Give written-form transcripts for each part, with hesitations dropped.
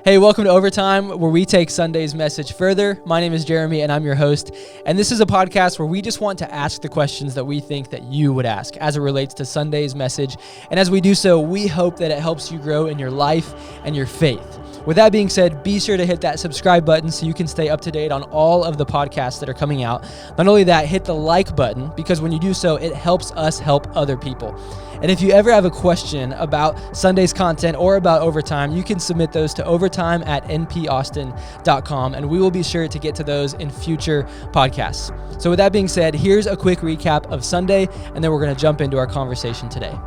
Hey, welcome to Overtime, where we take Sunday's message further. My name is Jeremy, and I'm your host. And this is a podcast where we just want to ask the questions that we think that you would ask as it relates to Sunday's message. And as we do so, we hope that it helps you grow in your life and your faith. With that being said, be sure to hit that subscribe button so you can stay up to date on all of the podcasts that are coming out. Not only that, hit the like button, because when you do so, it helps us help other people. And if you ever have a question about Sunday's content or about Overtime, you can submit those to overtime@npaustin.com, and we will be sure to get to those in future podcasts. So with that being said, here's a quick recap of Sunday, and then we're going to jump into our conversation today.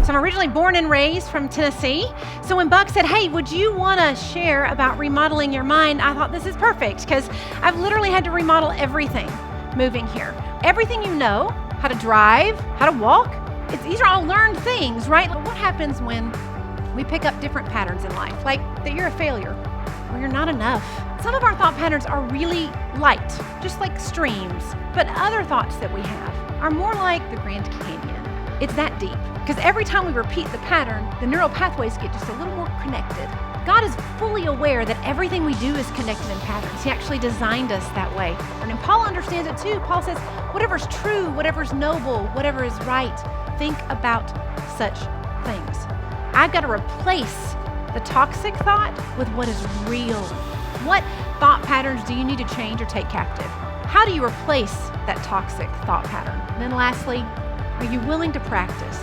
So I'm originally born and raised from Tennessee. So when Buck said, hey, would you want to share about remodeling your mind? I thought this is perfect because I've literally had to remodel everything moving here. Everything you know, how to drive, how to walk, these are all learned things, right? But what happens when we pick up different patterns in life? Like that you're a failure or you're not enough. Some of our thought patterns are really light, just like streams. But other thoughts that we have are more like the Grand Canyon. It's that deep. Because every time we repeat the pattern, the neural pathways get just a little more connected. God is fully aware that everything we do is connected in patterns. He actually designed us that way. And Paul understands it too. Paul says, whatever's true, whatever's noble, whatever is right, think about such things. I've got to replace the toxic thought with what is real. What thought patterns do you need to change or take captive? How do you replace that toxic thought pattern? And then lastly, are you willing to practice?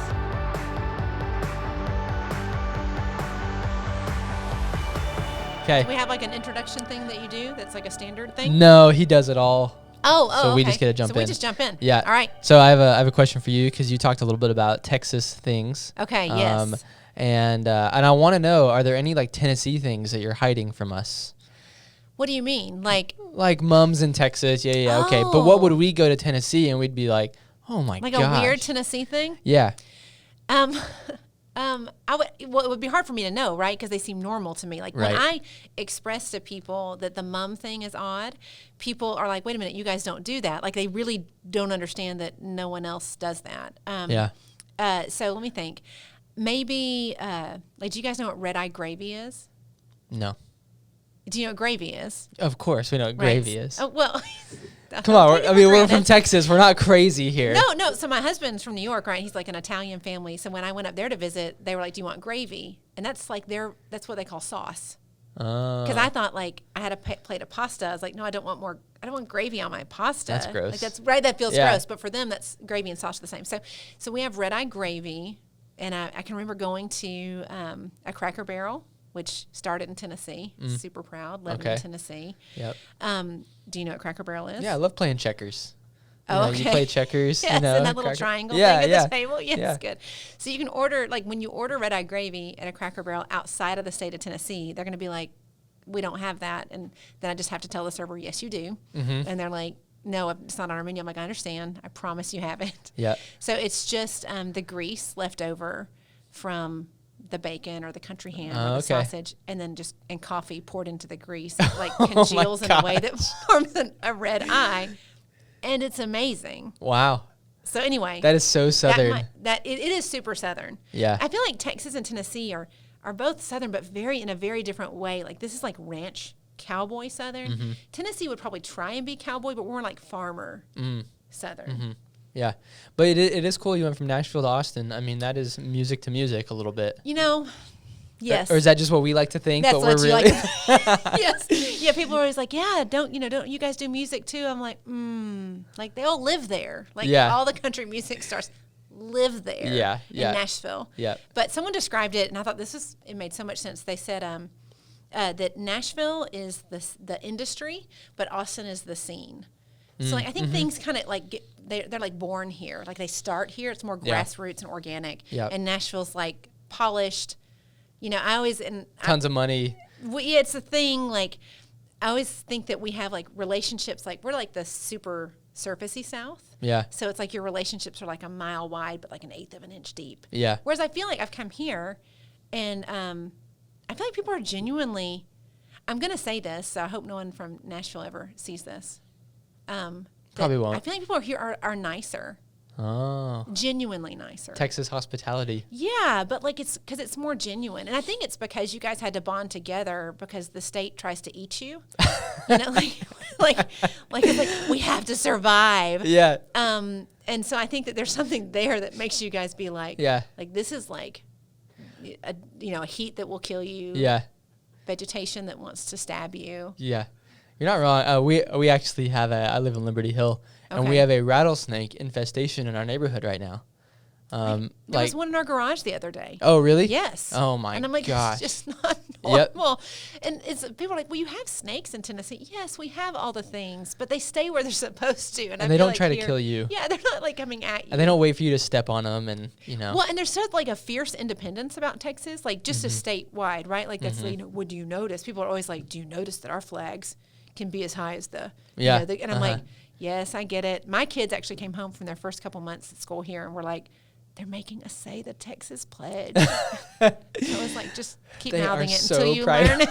Okay. Do we have like an introduction thing that you do that's like a standard thing? No, he does it all. So we okay. just get to jump in. So we just jump in. Yeah. All right. So I have a question for you because you talked a little bit about Texas things. Okay. Yes. And I want to know, are there any like Tennessee things that you're hiding from us? What do you mean? Like mums in Texas. Yeah. Okay. But what would we go to Tennessee and we'd be like, oh my gosh. Like a weird Tennessee thing? Yeah. It would be hard for me to know, right? Because they seem normal to me. Like when I express to people that the mum thing is odd, people are like, wait a minute, you guys don't do that. Like they really don't understand that no one else does that. So let me think. Maybe, like, do you guys know what red-eye gravy is? No. Do you know what gravy is? Of course, we know what gravy is. Oh, well. Come on, we're from Texas. We're not crazy here. No. So my husband's from New York, right? He's like an Italian family. So when I went up there to visit, they were like, do you want gravy? And that's like that's what they call sauce. Because I thought like I had a plate of pasta. I was like, no, I don't want gravy on my pasta. That's gross. Like that's right. That feels gross. But for them, that's gravy and sauce are the same. So we have red-eye gravy. And I can remember going to a Cracker Barrel, which started in Tennessee. Super proud, living in Tennessee. Yep. Do you know what Cracker Barrel is? Yeah, I love playing checkers. Okay. You play checkers. Yes, you know, and that little triangle thing at the table. Yes, it's good. So you can order, like when you order red-eye gravy at a Cracker Barrel outside of the state of Tennessee, they're going to be like, we don't have that. And then I just have to tell the server, yes, you do. Mm-hmm. And they're like, no, it's not on our menu. I'm like, I understand. I promise you have it. Yeah. So it's just the grease left over from the bacon or the country ham or the sausage, and then and coffee poured into the grease. It like congeals in a way that forms a red eye, and it's amazing. Wow. So anyway, that is so Southern. It is super Southern. Yeah. I feel like Texas and Tennessee are both Southern, but in a very different way. Like this is like ranch cowboy Southern. Mm-hmm. Tennessee would probably try and be cowboy, but we're like farmer Southern. Mm-hmm. Yeah, but it is cool you went from Nashville to Austin. I mean, that is music to music a little bit. You know, yes. Or is that just what we like to think? That's but what we're you really like. Yes. Yeah, people are always like, yeah, don't you guys do music too? I'm like, like they all live there. Like all the country music stars live there. Yeah. In Nashville. Yeah. But someone described it, and I thought it made so much sense. They said that Nashville is the industry, but Austin is the scene. So like I think things kind of like they're like born here, like they start here. It's more grassroots and organic. Yep. And Nashville's like polished. You know, tons of money. It's a thing. Like I always think that we have like relationships. Like we're like the super surfacey South. Yeah. So it's like your relationships are like a mile wide, but like an eighth of an inch deep. Yeah. Whereas I feel like I've come here, and I feel like people are genuinely. I'm gonna say this, so I hope no one from Nashville ever sees this. Probably won't. I feel like people here are nicer Oh. Genuinely nicer. Texas hospitality. Yeah, but like it's because it's more genuine. And I think it's because you guys had to bond together because the state tries to eat you. You know, like it's like, we have to survive. Yeah. And so I think that there's something there that makes you guys be like, like this is like, a heat that will kill you. Yeah. Vegetation that wants to stab you. Yeah. You're not wrong. We actually have I live in Liberty Hill, and we Okay. have a rattlesnake infestation in our neighborhood right now. There was one in our garage the other day. Oh, really? Yes. Oh my gosh. And I'm like, it's just not normal. And people are like, well, you have snakes in Tennessee. Yes, we have all the things, but they stay where they're supposed to. And I they feel don't like try to kill you. Yeah, they're not like coming at you. And they don't wait for you to step on them, and Well, and there's such like a fierce independence about Texas, like just a statewide, right? Like that's would you notice? People are always like, do you notice that our flags can be as high as the and I'm like, yes, I get it. My kids actually came home from their first couple months at school here and were like, they're making us say the Texas pledge. I was like, just keep mouthing it until you learn it.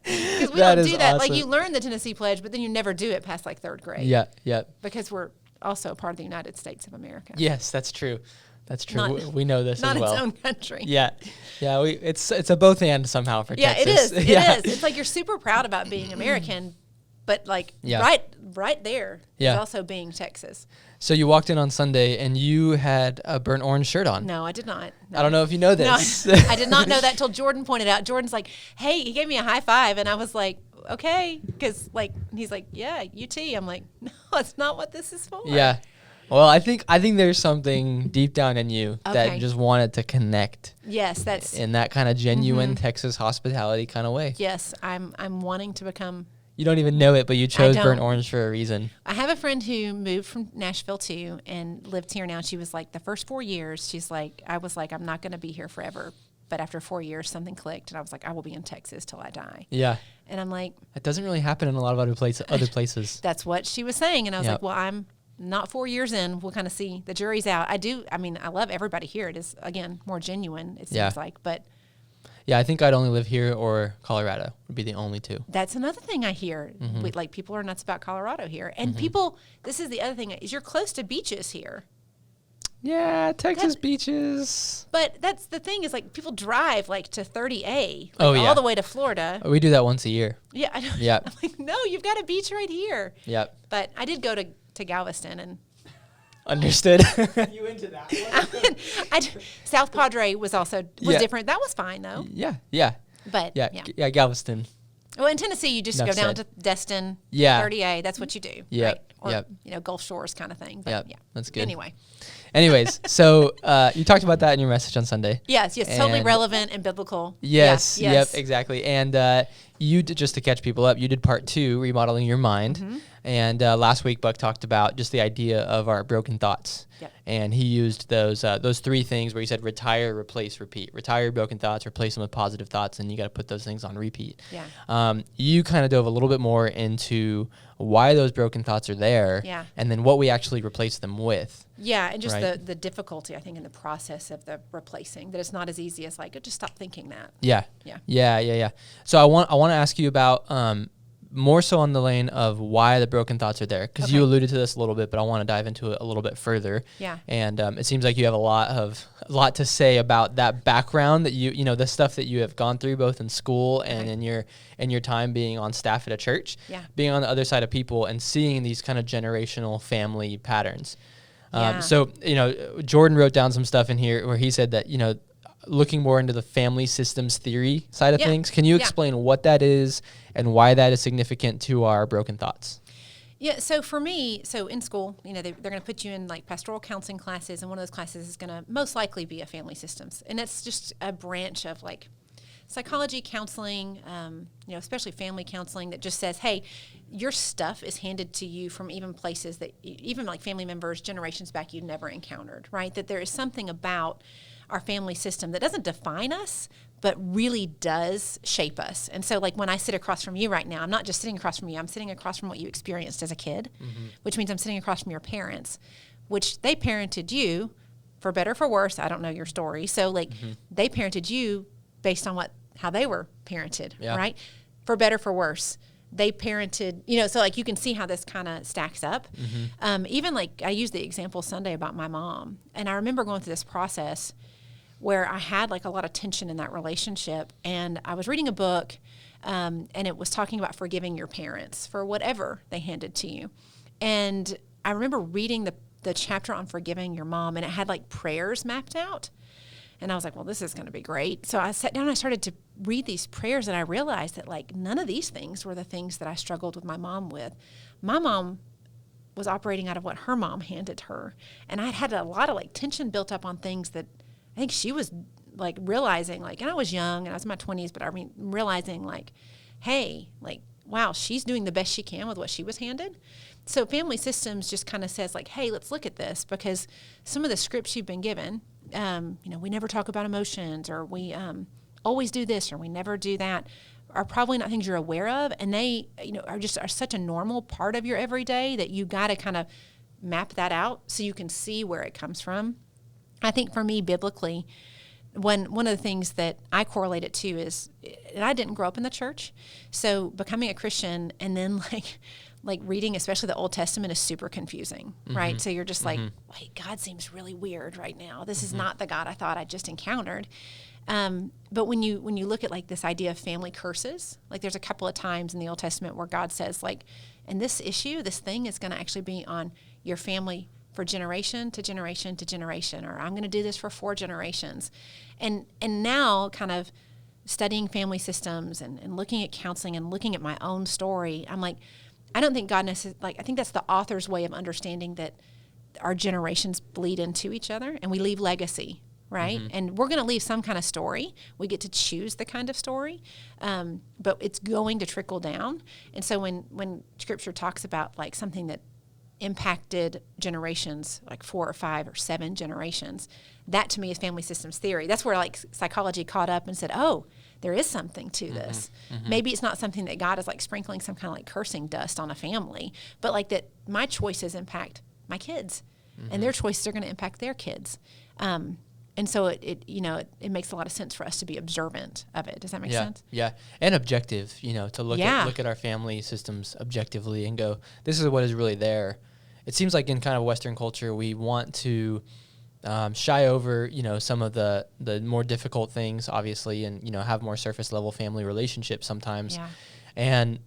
Because we don't do that. Like you learn the Tennessee pledge, but then you never do it past like third grade. Yeah, yeah. Because we're also part of the United States of America. Yes, that's true. That's true. We know this as well. Not its own country. Yeah, yeah. It's a both and somehow for Texas. Yeah, it is. Yeah. It is. It's like you're super proud about being American, but like right there is also being Texas. So you walked in on Sunday and you had a burnt orange shirt on. No, I did not. No. I don't know if you know this. No, I did not know that until Jordan pointed out. Jordan's like, hey, he gave me a high five. And I was like, okay. Because like, he's like, yeah, UT. I'm like, no, that's not what this is for. Yeah. Well, I think there's something deep down in you that just wanted to connect. Yes, that's in that kind of genuine Texas hospitality kind of way. Yes, I'm wanting to become. You don't even know it, but you chose burnt orange for a reason. I have a friend who moved from Nashville too and lived here now. She was like, the first 4 years, she's like, I was like, I'm not going to be here forever. But after 4 years, something clicked, and I was like, I will be in Texas till I die. Yeah. And I'm like, that doesn't really happen in a lot of other places. That's what she was saying, and I was like, well, I'm not 4 years in. We'll kind of see. The jury's out. I mean, I love everybody here. It is, again, more genuine, it seems like, but. Yeah, I think I'd only live here or Colorado would be the only two. That's another thing I hear. Like people are nuts about Colorado here. And people, this is the other thing, is you're close to beaches here. Yeah, Texas beaches. But that's the thing is like people drive like to 30A all the way to Florida. We do that once a year. Yeah. I'm like, no, you've got a beach right here. Yep. But I did go to Galveston and. Understood. You into that one? South Padre was different. That was fine though. Yeah. But yeah, Galveston. Well, in Tennessee, you just go down to Destin, 30A. That's what you do. Yeah. Right? Or, Gulf Shores kind of thing. But yeah. That's good. Anyways, so you talked about that in your message on Sunday. Yes, totally relevant and biblical. Yes, yep, exactly. And you did, just to catch people up, you did part 2, Remodeling Your Mind. And last week, Buck talked about just the idea of our broken thoughts. Yep. And he used those 3 things where he said retire, replace, repeat. Retire your broken thoughts, replace them with positive thoughts, and you got to put those things on repeat. Yeah. You kind of dove a little bit more into why those broken thoughts are there, and then what we actually replace them with. Yeah, and just the difficulty, I think, in the process of the replacing, that it's not as easy as like, just stop thinking that. Yeah. So I want to ask you about more so on the lane of why the broken thoughts are there, because you alluded to this a little bit, but I want to dive into it a little bit further. Yeah. And it seems like you have a lot to say about that background that you the stuff that you have gone through both in school and in your time being on staff at a church. Yeah. Being on the other side of people and seeing these kind of generational family patterns. So Jordan wrote down some stuff in here where he said that looking more into the family systems theory side of things. Can you explain what that is and why that is significant to our broken thoughts? Yeah, so for me, in school, they're going to put you in like pastoral counseling classes, and one of those classes is going to most likely be a family systems. And it's just a branch of like psychology counseling, especially family counseling, that just says, hey, your stuff is handed to you from even places that even like family members generations back you never encountered, right? That there is something about our family system that doesn't define us, but really does shape us. And so like when I sit across from you right now, I'm not just sitting across from you, I'm sitting across from what you experienced as a kid, which means I'm sitting across from your parents, which they parented you, for better or for worse, I don't know your story. So like they parented you based on how they were parented, right? For better, for worse. they parented, so like you can see how this kind of stacks up. Even like I used the example Sunday about my mom, and I remember going through this process where I had like a lot of tension in that relationship, and I was reading a book, and it was talking about forgiving your parents for whatever they handed to you. And I remember reading the chapter on forgiving your mom, and it had like prayers mapped out. And I was like, well, this is going to be great. So I sat down and I started to read these prayers, and I realized that like none of these things were the things that I struggled with my mom with. My mom was operating out of what her mom handed her. And I had a lot of like tension built up on things that I think she was like realizing, like, and I was young and I was in my 20s, but I mean, realizing like, hey, like, wow, she's doing the best she can with what she was handed. So family systems just kind of says like, hey, let's look at this, because some of the scripts you've been given, we never talk about emotions, or we always do this, or we never do that, are probably not things you're aware of. And they, are such a normal part of your everyday that you got to kind of map that out so you can see where it comes from. I think for me, biblically, one of the things that I correlate it to is, and I didn't grow up in the church, so becoming a Christian and then like reading, especially the Old Testament, is super confusing, right? So you're just like, wait, God seems really weird right now. This is not the God I thought I just encountered. But when you look at like this idea of family curses, like there's a couple of times in the Old Testament where God says like, and this issue, this thing is going to actually be on your family for generation to generation to generation, or I'm going to do this for 4 generations. And now kind of studying family systems and looking at counseling and looking at my own story, I'm like, I don't think God necessarily, I think that's the author's way of understanding that our generations bleed into each other and we leave legacy, right? And we're going to leave some kind of story. We get to choose the kind of story, but it's going to trickle down. And so when Scripture talks about like something that impacted generations, like 4 or 5 or 7 generations, that to me is family systems theory. That's where like psychology caught up and said, oh, there is something to this. Maybe it's not something that God is like sprinkling some kind of like cursing dust on a family, but like that my choices impact my kids and their choices are going to impact their kids. And so it makes a lot of sense for us to be observant of it. Does that make sense? Yeah. And objective, to look at our family systems objectively and go, this is what is really there. It seems like in kind of Western culture, we want to shy over, some of the more difficult things, obviously, and, have more surface level family relationships sometimes. Yeah. And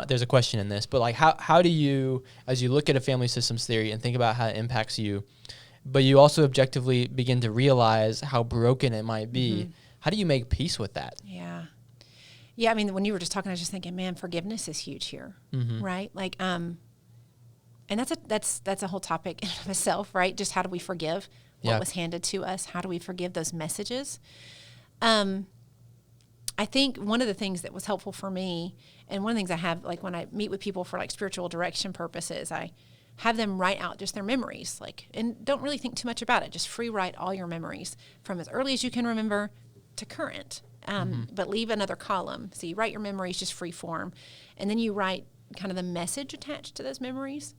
there's a question in this, but like, how do you, as you look at a family systems theory and think about how it impacts you, but you also objectively begin to realize how broken it might be, how do you make peace with that? Yeah. Yeah. I mean, when you were just talking, I was just thinking, man, forgiveness is huge here, right? Like, and that's a whole topic in and of itself, right? Just how do we forgive what was handed to us? How do we forgive those messages? I think one of the things that was helpful for me, and one of the things I have, like when I meet with people for like spiritual direction purposes, I have them write out just their memories, and don't really think too much about it. Just free write all your memories from as early as you can remember to current, but leave another column. So you write your memories just free form, and then you write kind of the message attached to those memories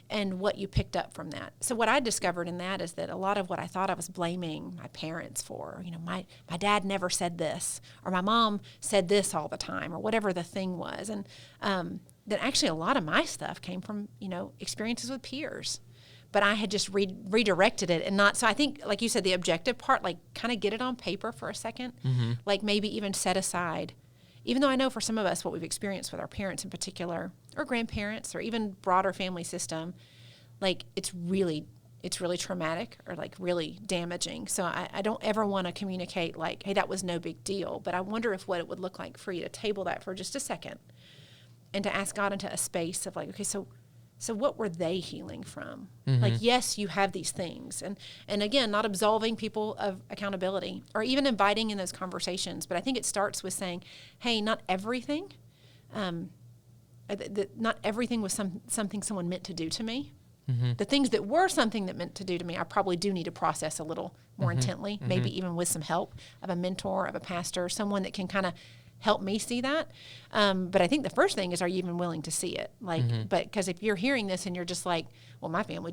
and what you picked up from that. So what I discovered in that is that a lot of what I thought I was blaming my parents for, my dad never said this, or my mom said this all the time, or whatever the thing was. And that actually a lot of my stuff came from, experiences with peers. But I had just redirected it and not, so I think, like you said, the objective part, like kind of get it on paper for a second, like maybe even set aside. Even though I know for some of us what we've experienced with our parents in particular, or grandparents, or even broader family system, like it's really traumatic or like really damaging. So I don't ever want to communicate like, hey, that was no big deal. But I wonder if what it would look like for you to table that for just a second and to ask God into a space of like, okay, so what were they healing from? Like, yes, you have these things. And again, not absolving people of accountability or even inviting in those conversations. But I think it starts with saying, hey, not everything, not everything was something someone meant to do to me. The things that were something that meant to do to me, I probably do need to process a little more intently, maybe even with some help of a mentor, of a pastor, someone that can kind of help me see that. But I think the first thing is, are you even willing to see it? Like, but because if you're hearing this and you're just like, well, my family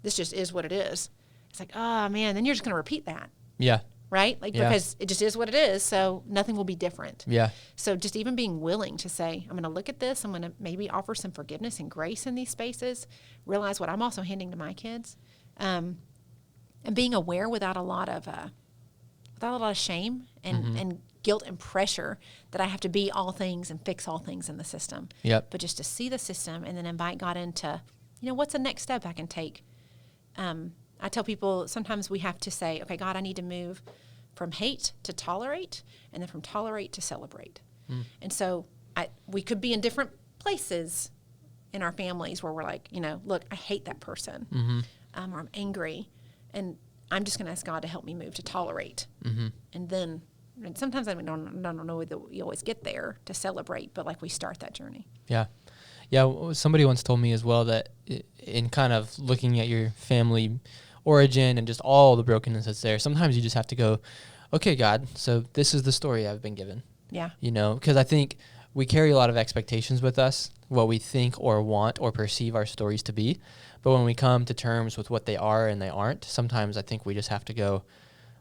this just is what it is. It's like, oh man, then you're just going to repeat that. Yeah. right? Like, because it just is what it is. So nothing will be different. Yeah. So just even being willing to say, I'm going to look at this. I'm going to maybe offer some forgiveness and grace in these spaces, realize what I'm also handing to my kids. And being aware without a lot of shame and guilt and pressure that I have to be all things and fix all things in the system. Yep. But just to see the system and then invite God into, what's the next step I can take? I tell people sometimes we have to say, okay, God, I need to move from hate to tolerate, and then from tolerate to celebrate. And so we could be in different places in our families where we're like, look, I hate that person, or I'm angry, and I'm just going to ask God to help me move to tolerate. And sometimes I don't know that we always get there to celebrate, but like we start that journey. Yeah. Yeah. Somebody once told me as well that in kind of looking at your family origin and just all the brokenness that's there, sometimes you just have to go, okay, God, so this is the story I've been given. Yeah. Because I think we carry a lot of expectations with us, what we think or want or perceive our stories to be. But when we come to terms with what they are and they aren't, sometimes I think we just have to go,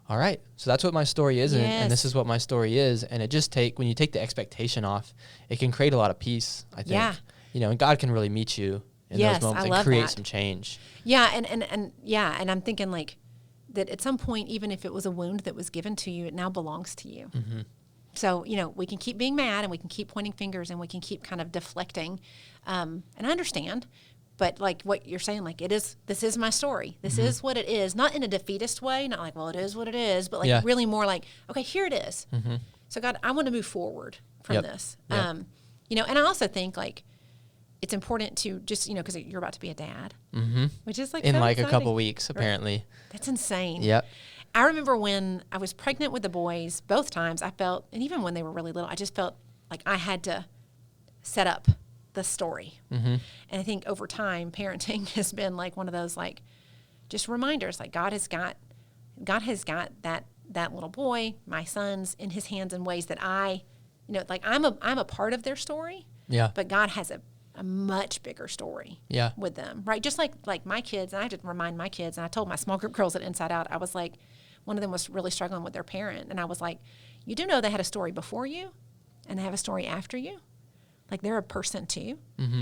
all right, so that's what my story is, and this is what my story is. And it just when you take the expectation off, it can create a lot of peace, I think. Yeah. And God can really meet you in those moments and create some change. Yeah, and I'm thinking like that at some point, even if it was a wound that was given to you, it now belongs to you. So, we can keep being mad and we can keep pointing fingers and we can keep kind of deflecting. And I understand, but like what you're saying, like this is my story. This is what it is. Not in a defeatist way, not like, well, it is what it is, but like really more like, okay, here it is. So God, I want to move forward from this. And I also think like, it's important to just, because you're about to be a dad, which is like in so like exciting. a couple weeks, apparently. Right. That's insane. Yep. I remember when I was pregnant with the boys, both times I felt, and even when they were really little, I just felt like I had to set up the story. And I think over time, parenting has been like one of those like just reminders, like God has got that little boy, my sons, in His hands in ways that I'm a part of their story. Yeah. But God has a much bigger story with them, right? Just like my kids, and I had to remind my kids, and I told my small group girls at Inside Out, I was like, one of them was really struggling with their parent, and I was like, you do know they had a story before you, and they have a story after you. Like they're a person too.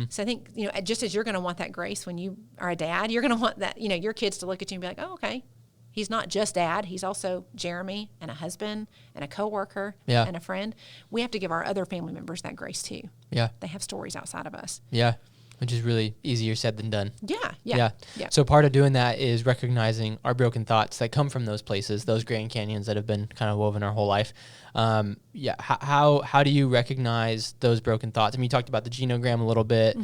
So I think, just as you're going to want that grace when you are a dad, you're going to want that, your kids to look at you and be like, oh, okay. He's not just dad. He's also Jeremy and a husband and a coworker and a friend. We have to give our other family members that grace too. Yeah. They have stories outside of us. Yeah. Which is really easier said than done. Yeah. So part of doing that is recognizing our broken thoughts that come from those places, those Grand Canyons that have been kind of woven our whole life. How do you recognize those broken thoughts? I mean, you talked about the genogram a little bit.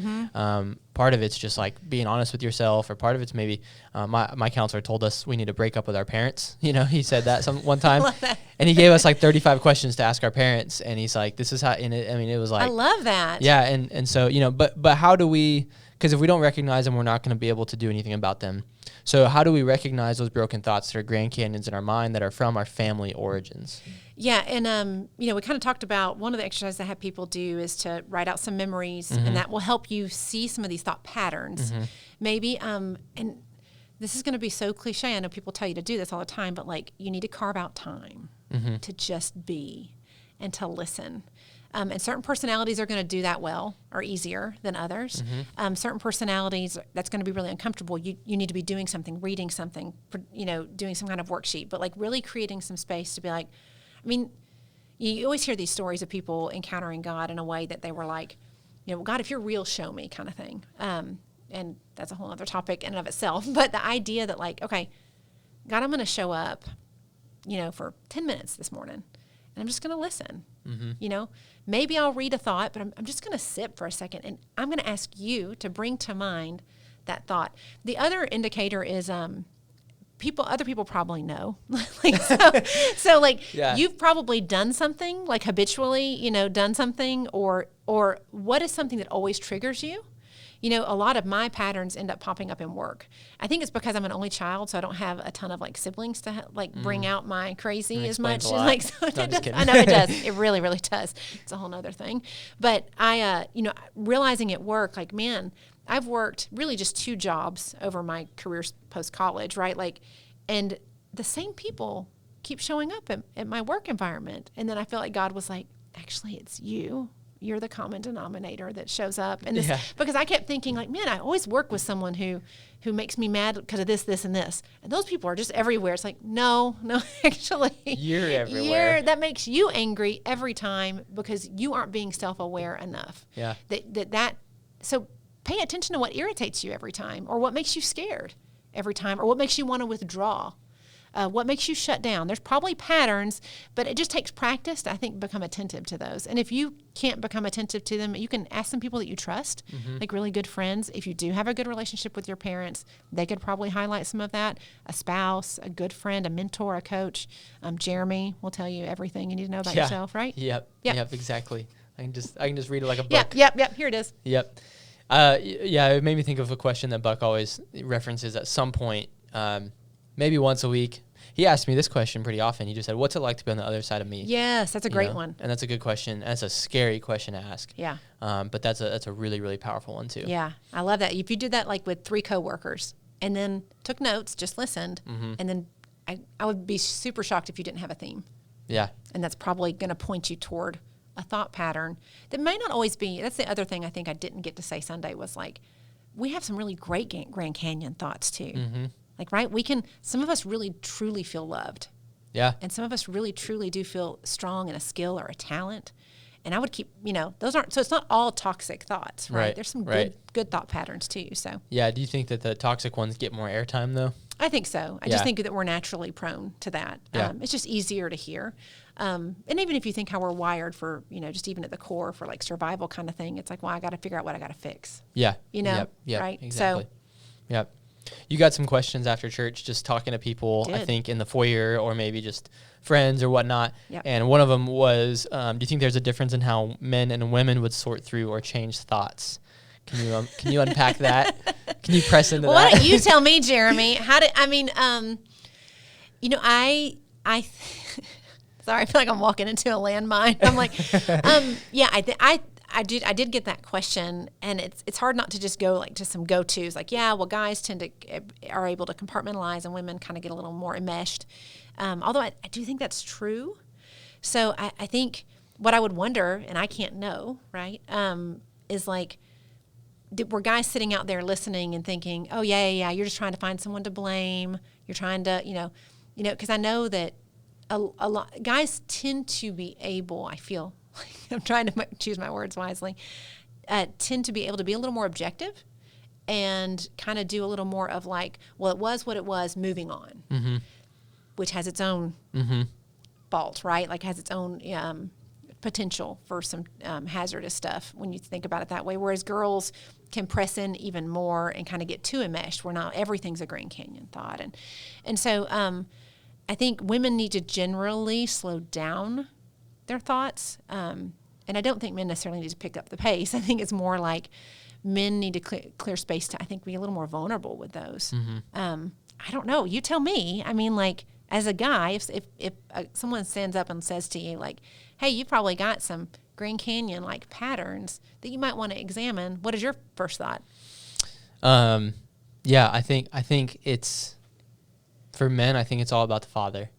Part of it's just like being honest with yourself, or part of it's maybe my counselor told us we need to break up with our parents. He said that one time. Love that. And he gave us like 35 questions to ask our parents, and he's like, this is how, it was like, I love that. Yeah. And so, but how do we, because if we don't recognize them, we're not going to be able to do anything about them. So how do we recognize those broken thoughts that are Grand Canyons in our mind that are from our family origins? Yeah, and we kind of talked about one of the exercises I have people do is to write out some memories, and that will help you see some of these thought patterns. Maybe, and this is going to be so cliche. I know people tell you to do this all the time, but like you need to carve out time to just be and to listen. And certain personalities are going to do that well or easier than others. Certain personalities, that's going to be really uncomfortable. You need to be doing something, reading something, doing some kind of worksheet, but like really creating some space to be like, I mean, you always hear these stories of people encountering God in a way that they were like, God, if you're real, show me kind of thing. And that's a whole other topic in and of itself. But the idea that like, okay, God, I'm going to show up, for 10 minutes this morning, and I'm just going to listen. Maybe I'll read a thought, but I'm just going to sit for a second, and I'm going to ask you to bring to mind that thought. The other indicator is other people probably know. You've probably done something, like habitually, done something, or what is something that always triggers you? A lot of my patterns end up popping up in work. I think it's because I'm an only child, so I don't have a ton of like siblings to bring out my crazy as much. No, I'm just kidding. I know it does. It really, really does. It's a whole nother thing. But I, realizing at work, like, man, I've worked really just 2 jobs over my career post college, right? Like, and the same people keep showing up at my work environment. And then I feel like God was like, actually, it's you. You're the common denominator that shows up. And this, because I kept thinking like, man, I always work with someone who makes me mad because of this, this, and this. And those people are just everywhere. It's like, no, actually. You're everywhere. That makes you angry every time because you aren't being self-aware enough. Yeah. So pay attention to what irritates you every time, or what makes you scared every time, or what makes you want to withdraw. What makes you shut down? There's probably patterns, but it just takes practice to, I think, become attentive to those. And if you can't become attentive to them, you can ask some people that you trust, like really good friends. If you do have a good relationship with your parents, they could probably highlight some of that. A spouse, a good friend, a mentor, a coach. Jeremy will tell you everything you need to know about yourself, right? Yep, exactly. I can just read it like a book. Yep. Here it is. Yep. It made me think of a question that Buck always references at some point, maybe once a week. He asked me this question pretty often. He just said, what's it like to be on the other side of me? Yes, that's a great one. And that's a good question. That's a scary question to ask. Yeah. But that's a really, really powerful one too. Yeah, I love that. If you did that like with 3 coworkers and then took notes, just listened, and then I would be super shocked if you didn't have a theme. Yeah. And that's probably going to point you toward a thought pattern that may not always be. That's the other thing I think I didn't get to say Sunday was like, we have some really great Grand Canyon thoughts too. Like, right? Some of us really truly feel loved. Yeah. And some of us really truly do feel strong in a skill or a talent. And I would keep, those aren't, so it's not all toxic thoughts, right? There's some good thought patterns too. So, yeah. Do you think that the toxic ones get more airtime though? I think so. I just think that we're naturally prone to that. Yeah. It's just easier to hear. And even if you think how we're wired for, just even at the core for like survival kind of thing, it's like, well, I got to figure out what I got to fix. Yeah. Yep, right? Exactly. So, yep. You got some questions after church, just talking to people, I think, in the foyer or maybe just friends or whatnot. Yep. And one of them was, do you think there's a difference in how men and women would sort through or change thoughts? Can you unpack that? Can you press into that? Why don't you tell me, Jeremy? Sorry, I feel like I'm walking into a landmine. I'm like, I did get that question, and it's hard not to just go like to some go-tos, like, guys are able to compartmentalize, and women kind of get a little more enmeshed. Although I do think that's true. So I think what I would wonder, and I can't know, right, is like, were guys sitting out there listening and thinking, oh yeah, you're just trying to find someone to blame. You're trying to, because I know that a lot guys tend to be able, I feel. I'm trying to choose my words wisely, tend to be able to be a little more objective and kind of do a little more of like, well, it was what it was, moving on, which has its own fault, right? Like has its own potential for some hazardous stuff when you think about it that way, whereas girls can press in even more and kind of get too enmeshed where now everything's a Grand Canyon thought. And so I think women need to generally slow down their thoughts. And I don't think men necessarily need to pick up the pace. I think it's more like men need to clear space to, I think, be a little more vulnerable with those. I don't know. You tell me. I mean, like, as a guy, if someone stands up and says to you, like, hey, you've probably got some Grand Canyon-like patterns that you might want to examine, what is your first thought? I think it's, for men, I think it's all about the father.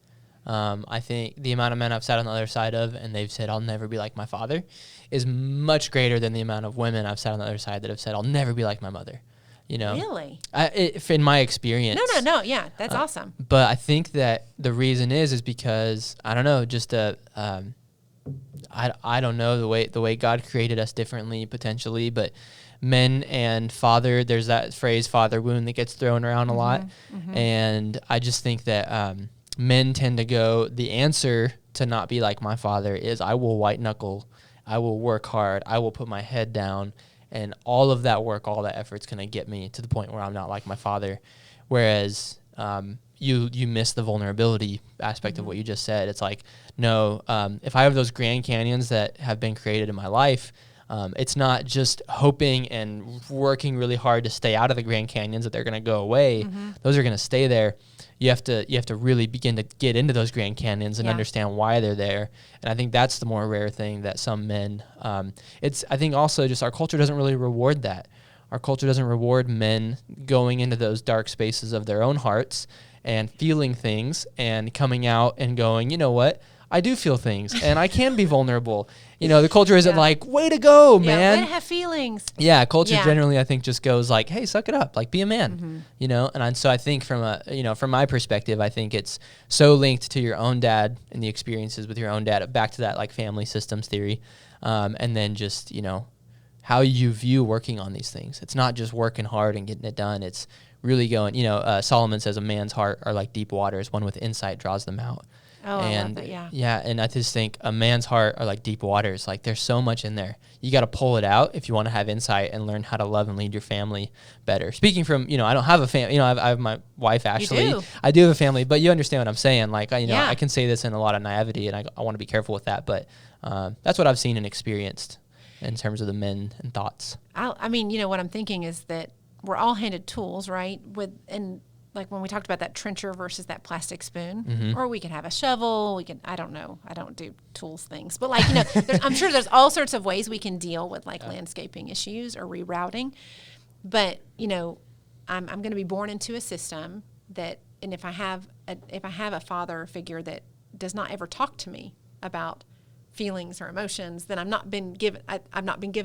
I think the amount of men I've sat on the other side of and they've said, I'll never be like my father, is much greater than the amount of women I've sat on the other side that have said, I'll never be like my mother. Really? In my experience. No. Yeah, that's awesome. But I think that the reason is because, I don't know, just I don't know, the way God created us differently potentially, but men and father, there's that phrase father wound that gets thrown around a lot. And I just think that men tend to go, the answer to not be like my father is I will white knuckle, I will work hard, I will put my head down, and all of that work, all that effort's going to get me to the point where I'm not like my father. Whereas you miss the vulnerability aspect of what you just said. It's like, no, if I have those Grand Canyons that have been created in my life, it's not just hoping and working really hard to stay out of the Grand Canyons that they're going to go away. Those are going to stay there. You have to really begin to get into those Grand Canyons and understand why they're there. And I think that's the more rare thing that some men, I think also just our culture doesn't really reward that. Our culture doesn't reward men going into those dark spaces of their own hearts and feeling things and coming out and going, you know what? I do feel things and I can be vulnerable. You know, the culture isn't like, way to go, man. Way to have feelings. Yeah, culture generally, I think, just goes like, hey, suck it up, like be a man, you know? And so I think from my perspective, I think it's so linked to your own dad and the experiences with your own dad, back to that like family systems theory. And then just, you know, how you view working on these things. It's not just working hard and getting it done. It's really going, you know, Solomon says a man's heart are like deep waters. One with insight draws them out. Oh, and I love that, yeah. Yeah, and I just think a man's heart are like deep waters. Like there's so much in there. You got to pull it out if you want to have insight and learn how to love and lead your family better. Speaking from, you know, I don't have a family. You know, I have my wife, Ashley. You do. I do have a family, but you understand what I'm saying. Like, you know, Yeah. I can say this in a lot of naivety, and I want to be careful with that. But that's what I've seen and experienced in terms of the men and thoughts. I mean, you know, what I'm thinking is that we're all handed tools, right? And like when we talked about that trencher versus that plastic spoon, or we can have a shovel. I don't know. I don't do tools things, but like, you know, I'm sure there's all sorts of ways we can deal with like landscaping issues or rerouting. But, you know, I'm going to be born into a system that, and if I have a father figure that does not ever talk to me about feelings or emotions, then I've not been given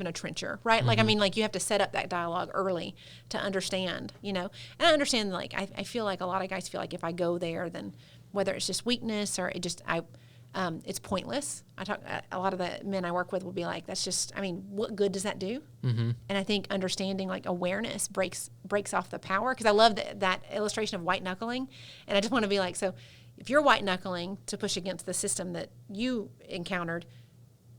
a trencher, right? Like, I mean, like you have to set up that dialogue early to understand, you know. And I understand, like, I feel like a lot of guys feel like if I go there, then whether it's just weakness or it's pointless. A lot of the men I work with will be like, that's just, I mean, what good does that do? And I think understanding like awareness breaks off the power, because I love that illustration of white knuckling. And I just want to be like, so if you're white knuckling to push against the system that you encountered,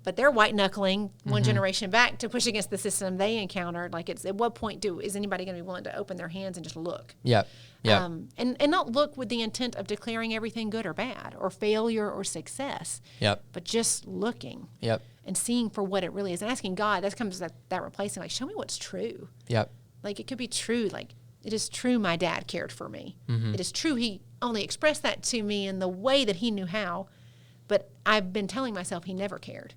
but they're white knuckling one generation back to push against the system they encountered, like it's at what point is anybody going to be willing to open their hands and just look? Yep. And not look with the intent of declaring everything good or bad or failure or success. Yep. But just looking. Yep. And seeing for what it really is and asking God. That comes that replacing, like, show me what's true. Yep. Like it could be true, like it is true my dad cared for me. It is true he only expressed that to me in the way that he knew how, but I've been telling myself he never cared.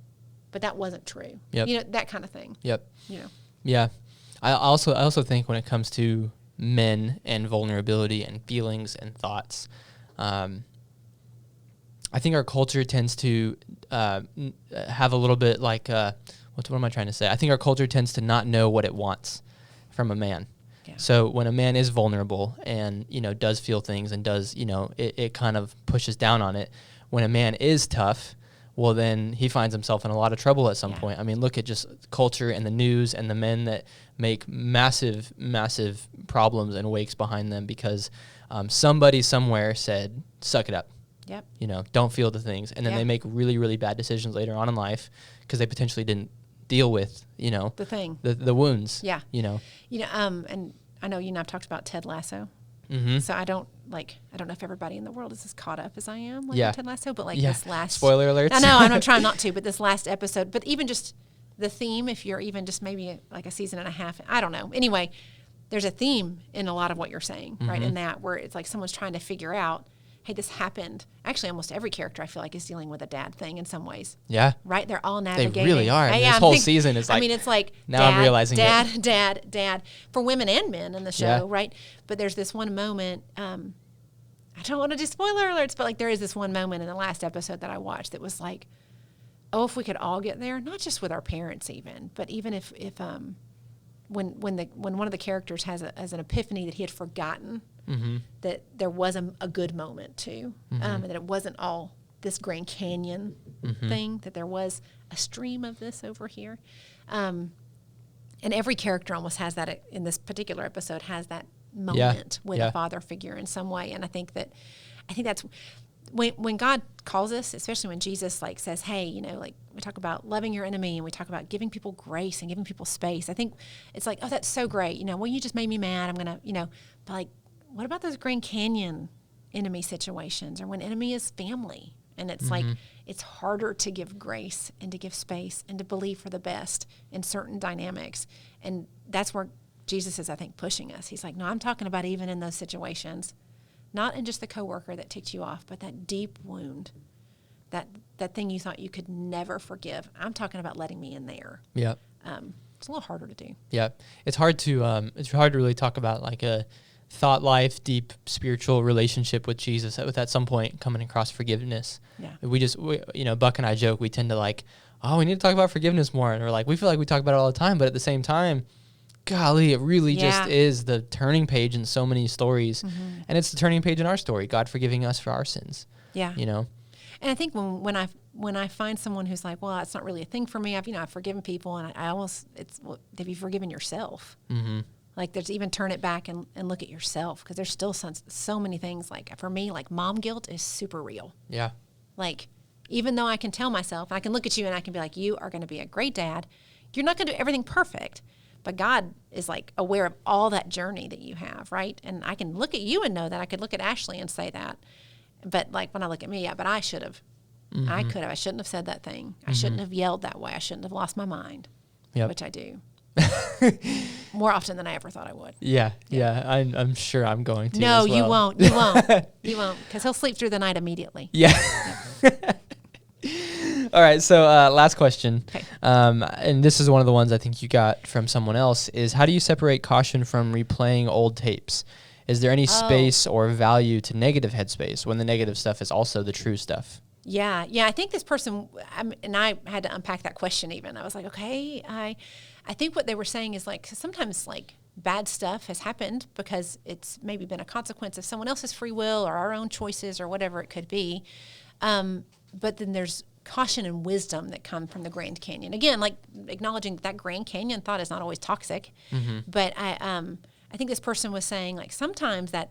But that wasn't true. Yep. You know, that kind of thing. Yep. You know. Yeah. I also think when it comes to men and vulnerability and feelings and thoughts, I think our culture tends to have a little bit like, what am I trying to say? I think our culture tends to not know what it wants from a man. Yeah. So when a man is vulnerable and, you know, does feel things and does, you know, it kind of pushes down on it. When a man is tough, well, then he finds himself in a lot of trouble at some point. I mean, look at just culture and the news and the men that make massive, massive problems and wakes behind them because somebody somewhere said, suck it up. Yep. You know, don't feel the things. And then they make really, really bad decisions later on in life because they potentially didn't deal with, you know, the wounds. Yeah. You know, and I know, you know, I've talked about Ted Lasso. So I don't know if everybody in the world is as caught up as I am, like Ted Lasso, but like this last spoiler alerts. I know I'm trying not to, but this last episode, but even just the theme, if you're even just maybe like a season and a half, I don't know. Anyway, there's a theme in a lot of what you're saying, right? In that where it's like someone's trying to figure out, hey, this happened. Actually, almost every character I feel like is dealing with a dad thing in some ways. Yeah. Right? They're all navigating. They really are. This whole season is like, I mean, it's like now I'm realizing dad, for women and men in the show, right? But there's this one moment, I don't want to do spoiler alerts, but like there is this one moment in the last episode that I watched that was like, oh, if we could all get there, not just with our parents even, but even if when one of the characters has an epiphany that he had forgotten that there was a good moment too, and that it wasn't all this Grand Canyon thing, that there was a stream of this over here. And every character almost has that in this particular episode, has that moment with a father figure in some way. And I think that's when God calls us, especially when Jesus like says, hey, you know, like we talk about loving your enemy and we talk about giving people grace and giving people space. I think it's like, oh, that's so great. You know, well, you just made me mad. I'm going to, you know, but like, what about those Grand Canyon enemy situations or when enemy is family? And it's like, it's harder to give grace and to give space and to believe for the best in certain dynamics. And that's where Jesus is, I think, pushing us. He's like, no, I'm talking about even in those situations, not in just the coworker that ticked you off, but that deep wound, that thing you thought you could never forgive. I'm talking about letting me in there. Yeah. It's a little harder to do. Yeah. It's hard to really talk about like thought life, deep spiritual relationship with Jesus, with at some point coming across forgiveness. Yeah. Buck and I joke, we tend to like, oh, we need to talk about forgiveness more. And we're like, we feel like we talk about it all the time. But at the same time, golly, it really just is the turning page in so many stories. Mm-hmm. And it's the turning page in our story, God forgiving us for our sins. Yeah. You know? And I think when I find someone who's like, well, that's not really a thing for me. I've forgiven people, and have you forgiven yourself? Mm-hmm. Like, there's even turn it back and look at yourself, because there's still so many things. Like, for me, like, mom guilt is super real. Yeah. Like, even though I can tell myself, I can look at you and I can be like, you are going to be a great dad. You're not going to do everything perfect, but God is like aware of all that journey that you have, right? And I can look at you and know that. I could look at Ashley and say that. But like, when I look at me, but I should have. Mm-hmm. I shouldn't have said that thing. I shouldn't have yelled that way. I shouldn't have lost my mind, which I do. More often than I ever thought I would. Yeah. I'm sure I'm going to. No, as well. you won't. You won't. You won't, because he'll sleep through the night immediately. Yeah. All right. So last question. Okay. And this is one of the ones I think you got from someone else, is how do you separate caution from replaying old tapes? Is there any space or value to negative headspace when the negative stuff is also the true stuff? Yeah. I think this person, and I had to unpack that question even. I was like, okay, I think what they were saying is like, sometimes like bad stuff has happened because it's maybe been a consequence of someone else's free will or our own choices or whatever it could be. But then there's caution and wisdom that come from the Grand Canyon. Again, like acknowledging that Grand Canyon thought is not always toxic. Mm-hmm. But I think this person was saying, like, sometimes that,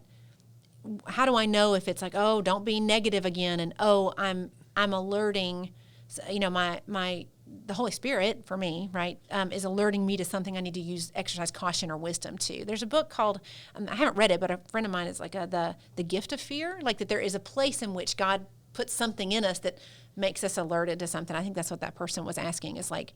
how do I know if it's like, oh, don't be negative again, and oh, I'm alerting, the Holy Spirit for me, right, is alerting me to something I need to exercise caution or wisdom to. There's a book called, I haven't read it, but a friend of mine is like the Gift of Fear, like that there is a place in which God puts something in us that makes us alerted to something. I think that's what that person was asking, is like,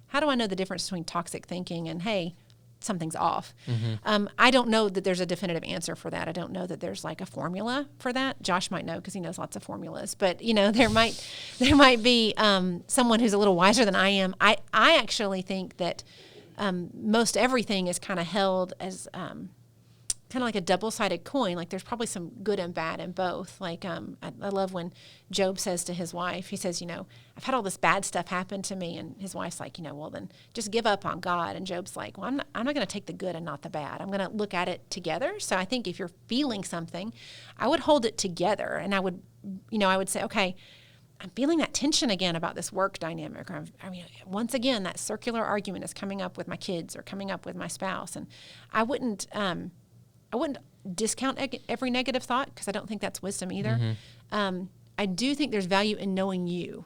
how do I know the difference between toxic thinking and, hey, something's off? Mm-hmm. I don't know that there's a definitive answer for that. I don't know that there's like a formula for that. Josh might know because he knows lots of formulas. But there might be someone who's a little wiser than I am. I actually think that most everything is kind of held as kind of like a double-sided coin. Like, there's probably some good and bad in both. Like, I love when Job says to his wife, he says, I've had all this bad stuff happen to me. And his wife's like, well, then just give up on God. And Job's like, well, I'm not going to take the good and not the bad. I'm going to look at it together. So I think if you're feeling something, I would hold it together. And I would say, okay, I'm feeling that tension again about this work dynamic. Once again, that circular argument is coming up with my kids or coming up with my spouse. And I wouldn't discount every negative thought, because I don't think that's wisdom either. Mm-hmm. I do think there's value in knowing you,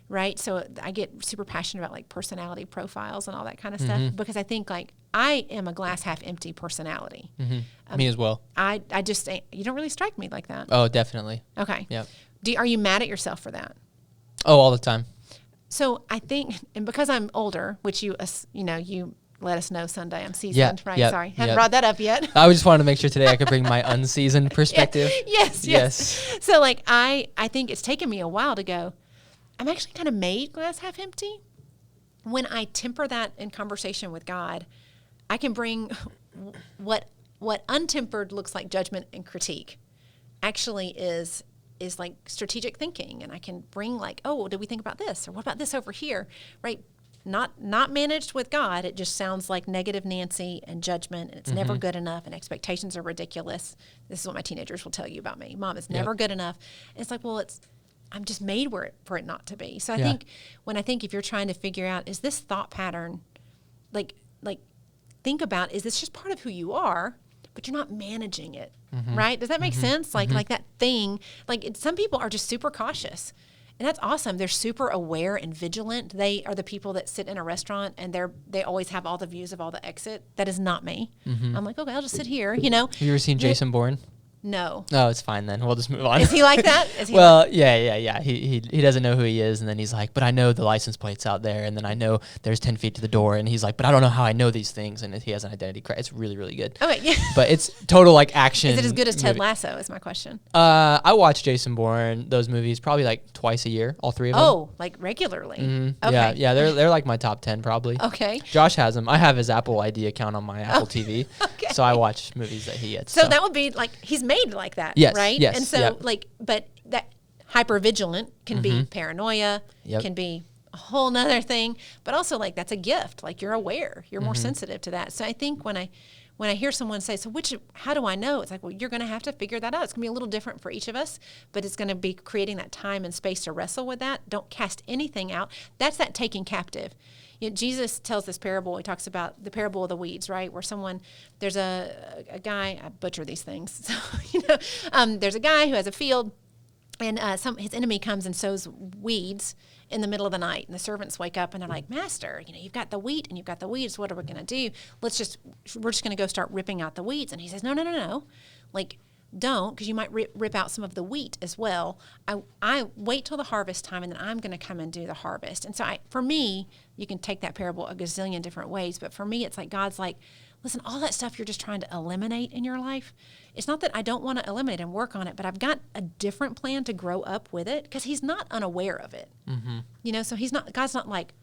right? So I get super passionate about like personality profiles and all that kind of stuff, because I think like I am a glass half empty personality. Mm-hmm. Me as well. I just, you don't really strike me like that. Oh, definitely. Okay. Yep. Are you mad at yourself for that? Oh, all the time. So I think, and because I'm older, which you let us know Sunday I'm seasoned, right? Yep, sorry, haven't brought that up yet. I just wanted to make sure today I could bring my unseasoned perspective. Yes. So like I think it's taken me a while to go, I'm actually kind of made glass half empty. When I temper that in conversation with God, I can bring what untempered looks like judgment and critique actually is like strategic thinking. And I can bring like, oh, well, did we think about this? Or what about this over here, right? Not managed with God. It just sounds like negative Nancy and judgment, and it's never good enough, and expectations are ridiculous. This is what my teenagers will tell you about me. Mom, it's never good enough. And it's like, well, I'm just made for it not to be. So I think if you're trying to figure out, is this thought pattern, like think about, is this just part of who you are, but you're not managing it, right? Does that make sense? Like that thing, some people are just super cautious. And that's awesome. They're super aware and vigilant. They are the people that sit in a restaurant and they always have all the views of all the exit. That is not me. I'm like, okay, I'll just sit here, Have you ever seen Jason Bourne? No. No, it's fine then. We'll just move on. Is he like that? Well, yeah. He doesn't know who he is, and then he's like, but I know the license plate's out there, and then I know there's 10 feet to the door, and he's like, but I don't know how I know these things, and he has an identity crisis. It's really, really good. Okay, yeah. But it's total like action. Is it as good as Ted movie. Lasso is my question. I watch Jason Bourne, those movies, probably like twice a year, all three of them. Oh, like regularly? Mm-hmm. Okay. Yeah, they're like my top 10 probably. Okay. Josh has them. I have his Apple ID account on my Apple TV, Okay. so I watch movies that he gets. So that would be like, he's made like that, Yes, right? yes, And so yep. like, but that hypervigilant can be paranoia, Yep. can be a whole nother thing, but also like that's a gift. Like you're aware, you're more sensitive to that. So I think when I hear someone say, so how do I know? It's like, well, you're going to have to figure that out. It's going to be a little different for each of us, but it's going to be creating that time and space to wrestle with that. Don't cast anything out. That's that taking captive. You know, Jesus tells this parable. He talks about the parable of the weeds, right? Where there's a guy, I butcher these things. So, there's a guy who has a field, and his enemy comes and sows weeds in the middle of the night. And the servants wake up and they're like, Master, you've got the wheat and you've got the weeds. What are we going to do? We're just going to go start ripping out the weeds. And he says, no. Like, don't, because you might rip out some of the wheat as well. I wait till the harvest time, and then I'm going to come and do the harvest. And so for me, you can take that parable a gazillion different ways, but for me, it's like God's like, listen, all that stuff you're just trying to eliminate in your life, it's not that I don't want to eliminate and work on it, but I've got a different plan to grow up with it, because he's not unaware of it. Mm-hmm. So God's not like,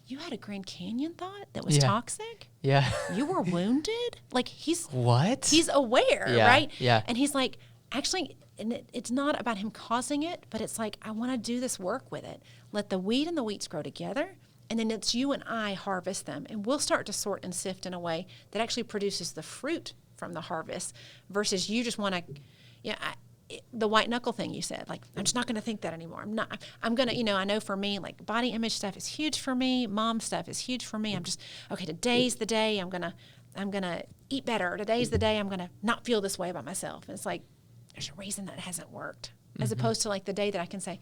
you had a Grand Canyon thought that was toxic? Yeah. You were wounded? Like What? He's aware, Yeah, right? yeah. And he's like, actually, and it's not about him causing it, but it's like, I want to do this work with it. Let the wheat and the wheats grow together, and then it's you and I harvest them. And we'll start to sort and sift in a way that actually produces the fruit from the harvest, versus you just want to, the white knuckle thing you said, like, I'm just not going to think that anymore. I'm going to, I know for me, like, body image stuff is huge for me. Mom stuff is huge for me. I'm just, okay, today's the day I'm going to eat better. Today's the day I'm going to not feel this way about myself. And it's like, there's a reason that hasn't worked, as opposed to like the day that I can say,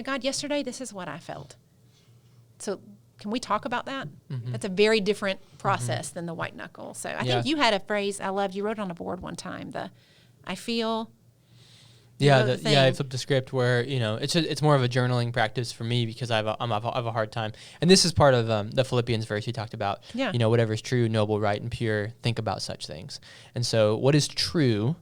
God, yesterday, this is what I felt. So can we talk about that? That's a very different process than the white knuckle. So I think you had a phrase I loved. You wrote it on a board one time, I feel. Yeah, I flipped the script where, it's more of a journaling practice for me, because I have a hard time. And this is part of the Philippians verse you talked about. Yeah. Whatever is true, noble, right, and pure, think about such things. And so what is true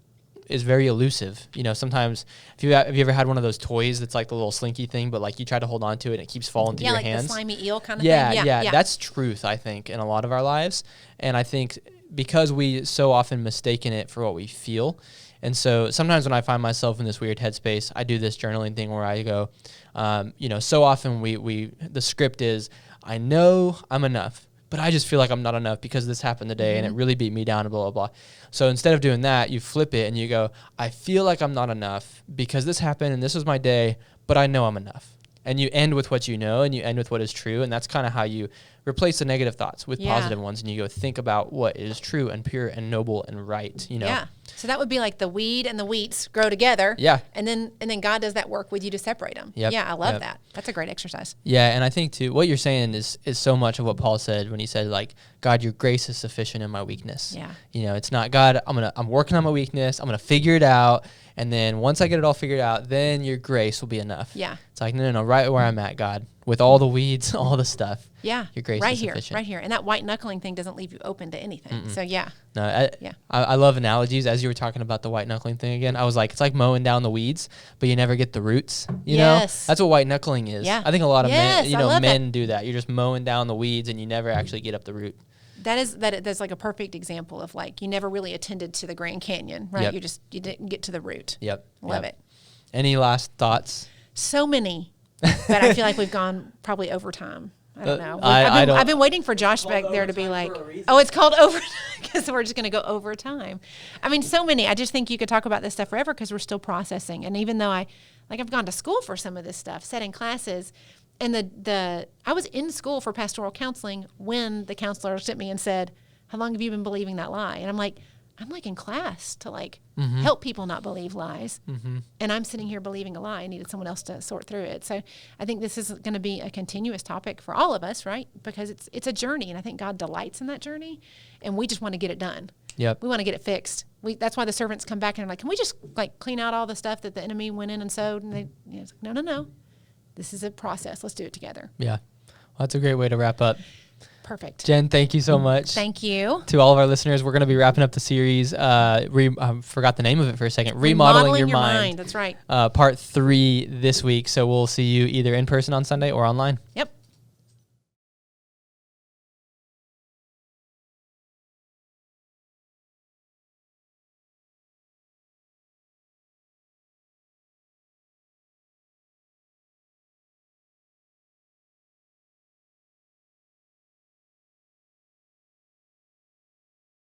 is very elusive. Sometimes if you ever had one of those toys that's like the little slinky thing, but like you try to hold on to it and it keeps falling through your hands. Yeah, like the slimy eel kind of thing. Yeah, That's truth, I think, in a lot of our lives. And I think because we so often mistaken it for what we feel. And so sometimes when I find myself in this weird headspace, I do this journaling thing where I go, so often the script is, I know I'm enough, but I just feel like I'm not enough because this happened today and it really beat me down and blah, blah, blah. So instead of doing that, you flip it and you go, I feel like I'm not enough because this happened and this was my day, but I know I'm enough. And you end with what you know, and you end with what is true. And that's kind of how you replace the negative thoughts with positive ones. And you go think about what is true and pure and noble and right, Yeah. So that would be like the weed and the wheats grow together. Yeah. And then God does that work with you to separate them. Yep. Yeah, I love that. That's a great exercise. Yeah, and I think too, what you're saying is so much of what Paul said when he said, like, God, your grace is sufficient in my weakness. Yeah. It's not, God, I'm working on my weakness. I'm gonna figure it out. And then once I get it all figured out, then your grace will be enough. Yeah. It's like, no, right where I'm at, God, with all the weeds, all the stuff. Yeah. Your grace is sufficient. Right here. And that white knuckling thing doesn't leave you open to anything. So yeah. No, I love analogies. As you were talking about the white knuckling thing again, I was like, it's like mowing down the weeds, but you never get the roots. You know, that's what white knuckling is. Yeah. I think a lot of men do that. You're just mowing down the weeds and you never actually get up the root. That's like a perfect example of like you never really attended to the Grand Canyon, right? Yep. You didn't get to the root. Yep. Love it. Any last thoughts? So many, but I feel like we've gone probably over time. I don't know. I've been waiting for Josh back there to be like, oh, it's called over because we're just going to go over time. I mean, so many. I just think you could talk about this stuff forever because we're still processing. And even though I've gone to school for some of this stuff, sat in classes, and I was in school for pastoral counseling when the counselor looked at me and said, how long have you been believing that lie? And I'm like in class to help people not believe lies. Mm-hmm. And I'm sitting here believing a lie. I needed someone else to sort through it. So I think this is going to be a continuous topic for all of us, right? Because it's a journey. And I think God delights in that journey. And we just want to get it done. Yep. We want to get it fixed. That's why the servants come back and are like, can we just like clean out all the stuff that the enemy went in and sowed? And it's like, no. This is a process. Let's do it together. Yeah. Well, that's a great way to wrap up. Perfect. Jen, thank you so much. Thank you. To all of our listeners, we're going to be wrapping up the series. I forgot the name of it for a second. Remodeling Your Mind. That's right. Part 3 this week. So we'll see you either in person on Sunday or online. Yep.